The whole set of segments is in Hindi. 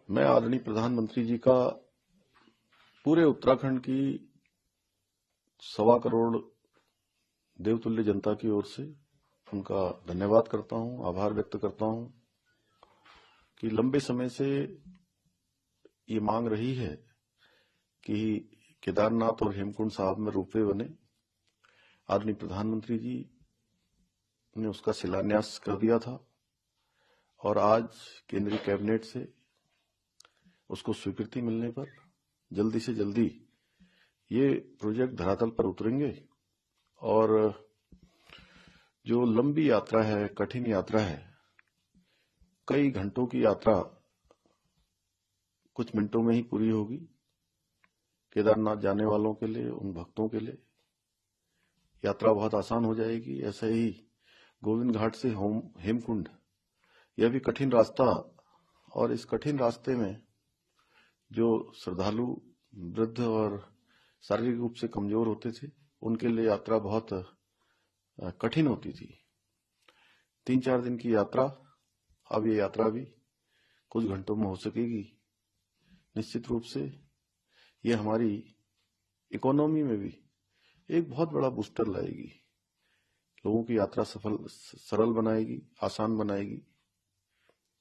मैं आदरणीय प्रधानमंत्री जी का पूरे उत्तराखंड की 1.25 करोड़ देवतुल्य जनता की ओर से उनका धन्यवाद करता हूं, आभार व्यक्त करता हूं कि लंबे समय से ये मांग रही है कि केदारनाथ और हेमकुंड साहब में रोपवे बने। आदरणीय प्रधानमंत्री जी ने उसका शिलान्यास कर दिया था और आज केंद्रीय कैबिनेट से उसको स्वीकृति मिलने पर जल्दी से जल्दी ये प्रोजेक्ट धरातल पर उतरेंगे और जो लंबी यात्रा है, कठिन यात्रा है, कई घंटों की यात्रा कुछ मिनटों में ही पूरी होगी। केदारनाथ जाने वालों के लिए, उन भक्तों के लिए यात्रा बहुत आसान हो जाएगी। ऐसे ही गोविंद घाट से हेमकुंड, यह भी कठिन रास्ता, और इस कठिन रास्ते में जो श्रद्धालु, वृद्ध और शारीरिक रूप से कमजोर होते थे, उनके लिए यात्रा बहुत कठिन होती थी। 3-4 दिन की यात्रा, अब ये यात्रा भी कुछ घंटों में हो सकेगी। निश्चित रूप से ये हमारी इकोनॉमी में भी एक बहुत बड़ा बूस्टर लाएगी, लोगों की यात्रा सरल बनाएगी, आसान बनाएगी।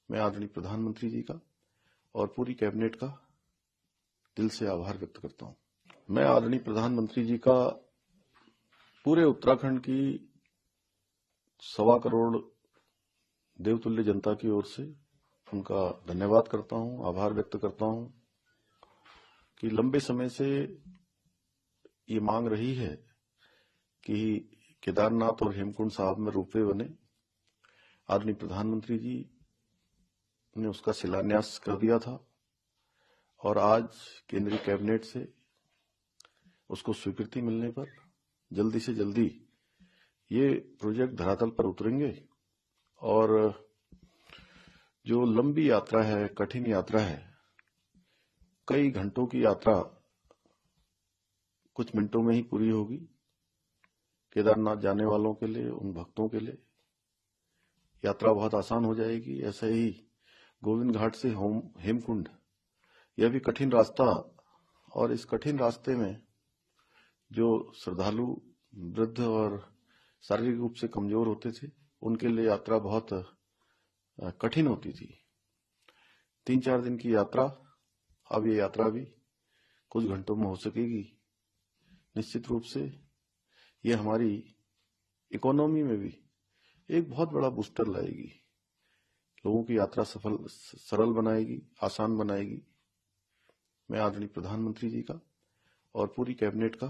मैं आदरणीय प्रधानमंत्री जी का और पूरी कैबिनेट का दिल से आभार व्यक्त करता हूं। मैं आदरणीय प्रधानमंत्री जी का पूरे उत्तराखंड की 1.25 करोड़ देवतुल्य जनता की ओर से उनका धन्यवाद करता हूं, आभार व्यक्त करता हूं कि लंबे समय से ये मांग रही है कि केदारनाथ और हेमकुंड साहब में रोपवे बने। आदरणीय प्रधानमंत्री जी ने उसका शिलान्यास कर दिया था और आज केंद्रीय कैबिनेट से उसको स्वीकृति मिलने पर जल्दी से जल्दी ये प्रोजेक्ट धरातल पर उतरेंगे और जो लंबी यात्रा है, कठिन यात्रा है, कई घंटों की यात्रा कुछ मिनटों में ही पूरी होगी। केदारनाथ जाने वालों के लिए, उन भक्तों के लिए यात्रा बहुत आसान हो जाएगी। ऐसे ही गोविंद घाट से हेमकुंड, यह भी कठिन रास्ता, और इस कठिन रास्ते में जो श्रद्धालु, वृद्ध और शारीरिक रूप से कमजोर होते थे, उनके लिए यात्रा बहुत कठिन होती थी। 3-4 दिन की यात्रा, अब ये यात्रा भी कुछ घंटों में हो सकेगी। निश्चित रूप से ये हमारी इकोनॉमी में भी एक बहुत बड़ा बूस्टर लाएगी, लोगों की यात्रा सरल बनाएगी, आसान बनाएगी। मैं आदरणीय प्रधानमंत्री जी का और पूरी कैबिनेट का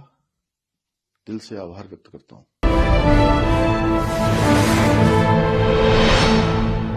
दिल से आभार व्यक्त करता हूं।